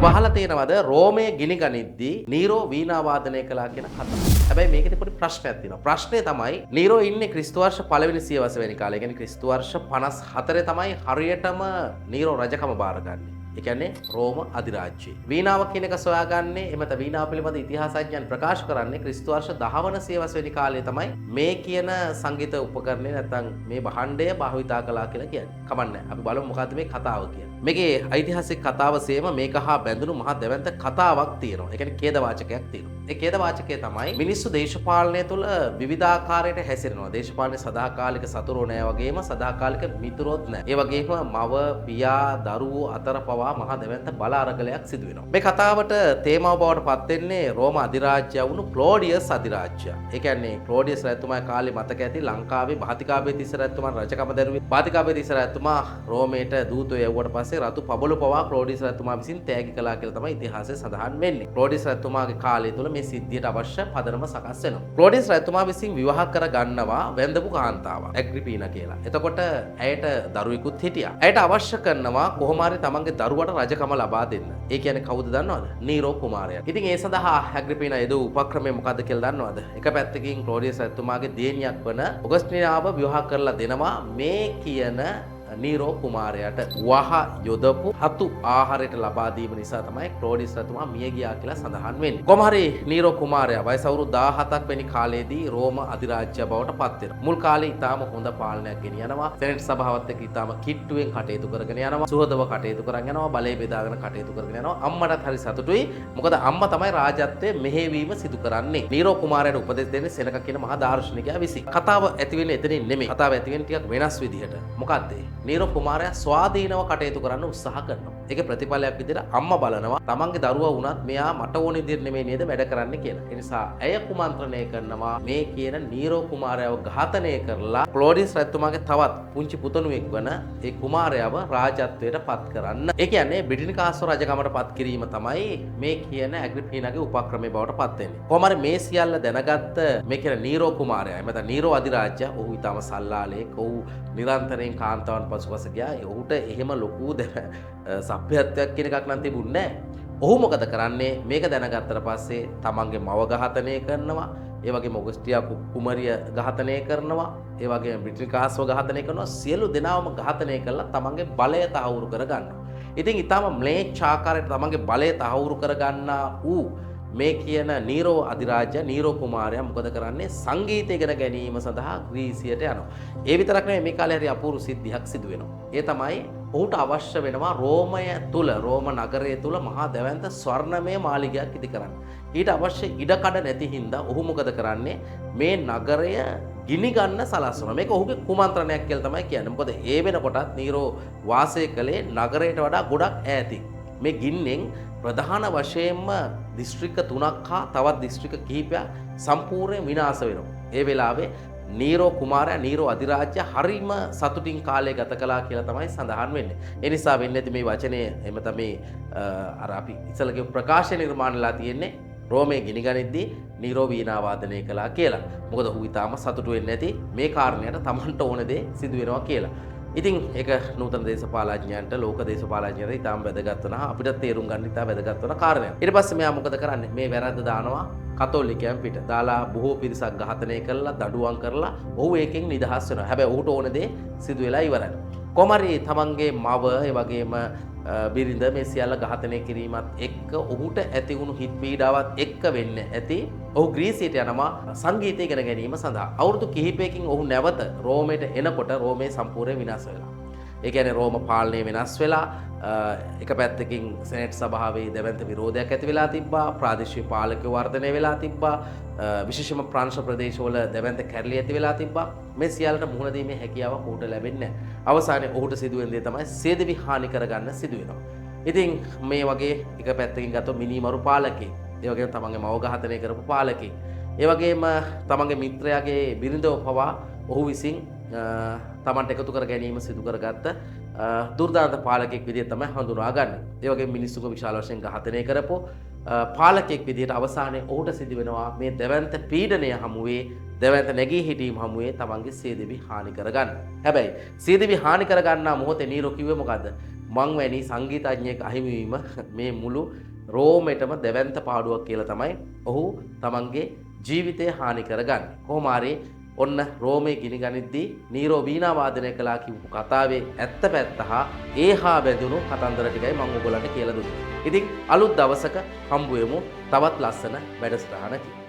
අහලා තියෙනවද රෝමයේ ගිනි ගනිද්දී නීරෝ වීණා වාදනය කළා කියන කතාව. හැබැයි මේකෙදි පොඩි ප්‍රශ්නයක් තියෙනවා. ප්‍රශ්නේ තමයි නීරෝ ඉන්නේ ක්‍රිස්තු වර්ෂ පළවෙනි සියවසවෙනි කාලේ. කියන්නේ ක්‍රිස්තු වර්ෂ 54 තමයි හරියටම නීරෝ රජකම බාරගන්නේ. ඒ කියන්නේ රෝම අධිරාජ්‍යය. වීණාව කියන එක සොයාගන්නේ එමෙත වීණාව පිළිබඳ ඉතිහාසඥයන් ප්‍රකාශ කරන්නේ ක්‍රිස්තු වර්ෂ 10 වන සියවසවෙනි කාලේ තමයි මේ කියන සංගීත උපකරණය නැත්නම් මේ භාණ්ඩය භාවිතා කළා කියලා කියන්නේ. කමන්නේ. අපි බලමු මොකද්ද මේ කතාව කියන්නේ. මේකේ ඓතිහාසික කතාව සේම මේක හා බැඳුණු මහා දැවැන්ත කතාවක් තියෙනවා. ඒ කියන්නේ ඛේදවාචකයක් තියෙනවා. ඒ ඛේදවාචකය තමයි මිනිස්සු දේශපාලනය තුළ විවිධාකාරයට හැසිරෙනවා. දේශපාලනේ සදාකාලික සතුරෝ නෑ වගේම සදාකාලික මිතුරොත් නෑ. ඒ වගේම මව, පියා, දරුවෝ අතර පවා මහා දැවැන්ත බල අරගලයක් සිදු වෙනවා. මේ කතාවට තේමාව බවට පත් වෙන්නේ රෝම අධිරාජ්‍යය වුණු ක්ලෝඩියස් අධිරාජ්‍යය. ඒ කියන්නේ ක්ලෝඩියස් රජතුමා කාලේ මතක ඇති ලංකාවේ භාතිකාභය තිස්ස රජතුමා රජකම දැරුවේ. භාතිකාභය තිස්ස රජතුමා රෝමයට දූතයෝ යවුවට පස්සේ රතු පබළු පවා ක්ලෝඩියස් රජතුමා විසින් තෑගි කළා කියලා තමයි ඉතිහාසයේ සඳහන් වෙන්නේ. ක්ලෝඩියස් රජතුමාගේ කාලය තුල මේ සිද්ධියට අවශ්‍ය පදනම සකස් වෙනවා. ක්ලෝඩියස් රජතුමා විසින් විවාහ කර ගන්නවා වැඳපු කාන්තාවක් ඇග්‍රිපීනා කියලා. එතකොට ඇයට දරුවෙකුත් හිටියා. ඇයට අවශ්‍ය කරනවා කොහොම හරි තමන්ගේ දරුවට රජකම ලබා දෙන්න. ඒ කියන්නේ කවුද දන්නවද? නීරෝ කුමාරයා. ඉතින් ඒ සඳහා ඇග්‍රිපීනා යෙදූ උපක්‍රමය මොකද්ද කියලා දන්නවද? එක පැත්තකින් ක්ලෝඩියස් රජතුමාගේ දියණියක් වන ඔගස්ටිනාව විවාහ කරලා දෙනවා මේ කියන නීරෝ කුමාරයාට වහ යොදපු හතු ආහාරයට ලබා දීම නිසා තමයි ක්ලෝඩියස් රජතුමා මිය ගියා කියලා සඳහන් වෙන්නේ. කොහොම හරි නීරෝ කුමාරයා වයස අවුරුදු 17ක් වැනි කාලයේදී රෝම අධිරාජ්‍යය බවට පත් වෙනවා. මුල් කාලේ ඊටාම හොඳ පාලනයක් ගෙනියනවා. සෙනෙට් සභාවත් එක්ක ඊටාම කිට්ටුවෙන් කටයුතු කරගෙන යනවා. සුහදව කටයුතු කරගෙන යනවා. බලය බෙදාගෙන කටයුතු කරගෙන යනවා. අම්මටත් හරි සතුටුයි. මොකද අම්මා තමයි රාජ්‍යත්වයේ මෙහෙවීම සිදු කරන්නේ. නීරෝ කුමාරයාට උපදෙස් දෙන්නේ සෙනක කියන මහා දාර්ශනිකයා විසින්. කතාව ඇති වෙන්නේ එතනින් නෙමෙයි. කතාව ඇති වෙන්නේ ටිකක් වෙනස් විදිහට. මොකද්ද? නීරෝ කුමාරයා ස්වාධීනව කටයුතු කරන්න උත්සාහ කරනවා. ඒකේ ප්‍රතිඵලයක් විදිහට අම්මා බලනවා තමන්ගේ දරුවා වුණත් මෙයා මට ඕන විදිහට නෙමෙයි නේද වැඩ කරන්නේ කියලා. ඒ නිසා ඇය කුමන්ත්‍රණය කරනවා මේ කියන නීරෝ කුමාරයාව ඝාතනය කරලා ක්ලෝඩියස් රජතුමාගේ තවත් පුංචි පුතණුවෙක් වන ඒ කුමාරයාව රාජත්වයට පත් කරන්න. ඒ කියන්නේ බ්‍රිටිනිකාස්ව රජකමට පත් කිරීම තමයි මේ කියන ඇග්‍රිපීනාගේ උපක්‍රමයේ බවට පත් වෙන්නේ. කොහොම හරි මේ සියල්ල දැනගත්ත මේ කියන නීරෝ කුමාරයා එමෙතන නීරෝ අධිරාජ්‍ය ඔහු ඊටම සල්ලාලෙක්. ඔහු නිරන්තරයෙන් කාන්තාවන් පසුපස ගියා. ඔහුට එහෙම ලොකු සભ્યත්වයක් කියන එකක් නම් තිබුණේ නැහැ. ඔහු මොකද කරන්නේ? මේක දැනගත්තට පස්සේ තමන්ගේ මව ඝාතනය කරනවා. ඒ වගේම ඔගස්ටියා කුමරිය ඝාතනය කරනවා. ඒ වගේම බ්‍රිටිනිකාස්ව ඝාතනය කරනවා. සියලු දෙනාම ඝාතනය කරලා තමන්ගේ බලය තහවුරු කරගන්නවා. ඉතින් ඊටම ම්ලේච්ඡ ආකාරයට තමන්ගේ බලය තහවුරු කරගන්නා ඌ මේ කියන නීරෝ අධිරාජ්‍ය නීරෝ කුමාරයා මොකද කරන්නේ? සංගීතය ඉගෙන ගැනීම සඳහා ග්‍රීසියට යනවා. ඒ විතරක් නෙමෙයි මේ කාලේ හරි අපූර්ව සිද්ධියක් සිදු වෙනවා. ඒ තමයි ඔහුට අවශ්‍ය වෙනවා රෝමය තුල රෝම නගරය තුල මහා දැවැන්ත ස්වර්ණමය මාලිගයක් ඉදි කරන්න. ඊට අවශ්‍ය ඉඩකඩ නැති හින්දා ඔහු මොකද කරන්නේ? මේ නගරය ගිනි ගන්න සලස්වනවා. මේක ඔහුගේ කුමන්ත්‍රණයක් කියලා තමයි කියන්නේ. මොකද ඒ වෙනකොටත් නීරෝ වාසය කළේ නගරයට වඩා ගොඩක් ඈතින්. මේ ගින්නෙන් ප්‍රධාන වශයෙන්ම දිස්ත්‍රික්ක 3ක් හා තවත් දිස්ත්‍රික්ක කිහිපයක් සම්පූර්ණයෙන් විනාශ වෙනවා. ඒ වෙලාවේ නීරෝ කුමාරයා නීරෝ අධිරාජ්‍ය හරිම සතුටින් කාලය ගත කළා කියලා තමයි සඳහන් වෙන්නේ. ඒ නිසා වෙන්නේ නැති මේ වචනේ එහෙම තමයි අර අපි ඉස්සලගේ ප්‍රකාශය නිර්මාණලා තියෙන්නේ රෝමයේ ගිනි ගනිද්දී නීරෝ වීණා වාදනය කළා කියලා. මොකද ඔහු ඊටාම සතුටු වෙන්නේ නැති මේ කාරණයට Tamanට ඕන දේ සිදු වෙනවා කියලා. ඉතින් ඒක නූතන දේශපාලඥයන්ට ලෝක දේශපාලඥයන්ට ඉතාම වැදගත් වෙනවා. අපිට තේරුම් ගන්න ඉතාම වැදගත් වෙන කාරණයක්. ඊට පස්සේ මෙයා මොකද කරන්නේ? මේ වැරද්ද දානවා කතෝලිකයන් පිට. දාලා බොහෝ පිරිසක් ඝාතනය කරලා දඩුවම් කරලා ඔහු ඒකෙන් නිදහස් වෙනවා. හැබැයි ඔහුට ඕන දේ සිදු වෙලා ඉවරයි. කොහොම හරි තමන්ගේ මව ඒ වගේම බිරිඳ මේ සියල්ල ඝාතනය කිරීමත් එක්ක ඔහුට ඇති වුණු හිත් පීඩාවත් එක්ක වෙන්න ඇති ඔහු ග්‍රීසියට යනවා සංගීතය ඉගෙන ගැනීම සඳහා. අවුරුදු කිහිපයකින් ඔහු නැවත රෝමයට එනකොට රෝමේ සම්පූර්ණයෙන් විනාශ වෙලා. ඒ කියන්නේ රෝම පාලනය වෙනස් වෙලා එක පැත්තකින් සෙනෙට් සභාවේ දැවැන්ත විරෝධයක් ඇති වෙලා තිබ්බා. ප්‍රාදේශීය පාලකයෝ වර්ධනය වෙලා තිබ්බා. විශේෂම ප්‍රංශ ප්‍රදේශවල දැවැන්ත කැරලි ඇති වෙලා තිබ්බා. මේ සියල්ලට මුහුණ දීමේ හැකියාවක් ඔහුට ලැබෙන්නේ නැහැ. අවසානයේ ඔහුට සිදුවෙන දේ තමයි සේදවි හානි කරගන්න සිදු වෙනවා. ඉතින් මේ වගේ එක පැත්තකින් ගත්තොත් මිනිමරු පාලකෙක්, ඒ වගේම තමන්ගේ මව ඝාතනය කරපු පාලකෙක්, ඒ වගේම තමන්ගේ මිත්‍රයාගේ බිරිඳව පවා ඔහු විසින් තමන්ට එකතු කර ගැනීම සිදු කරගත්ත දුර්දාන්ත පාලකෙක් විදිහට තමයි හඳුනාගන්නේ. ඒ වගේම මිනිස්සුන්ව විශාල වශයෙන් ඝාතනය කරපු පාලකෙක් විදිහට අවසානයේ ඔහුට සිදු වෙනවා මේ දැවැන්ත පීඩනය හමුවේ දැවැන්ත නැගී හිටීම හමුවේ තමන්ගේ සියදිවි හානි කරගන්න. හැබැයි සියදිවි හානි කරගන්නා මොහොතේ නීරෝ කිව්වේ මොකද්ද? මං වැනි සංගීතඥයෙක් අහිමි වීම මේ මුළු රෝමෙටම දෙවන්ත පාඩුවක් කියලා තමයි ඔහු තමන්ගේ ජීවිතය හානි කරගන්නේ. කොහොම හරි ඔන්න රෝමේ ගිනි ගනිද්දී නීරෝ වීණා වාදනය කළා කියපු කතාවේ ඇත්ත පැත්ත හා ඒහා බැඳුණු කතන්දර ටිකයි මම ඔයගොල්ලන්ට කියලා දුන්නේ. ඉතින් අලුත් දවසක හම්බ වෙමු තවත් ලස්සන වැඩසටහනකින්.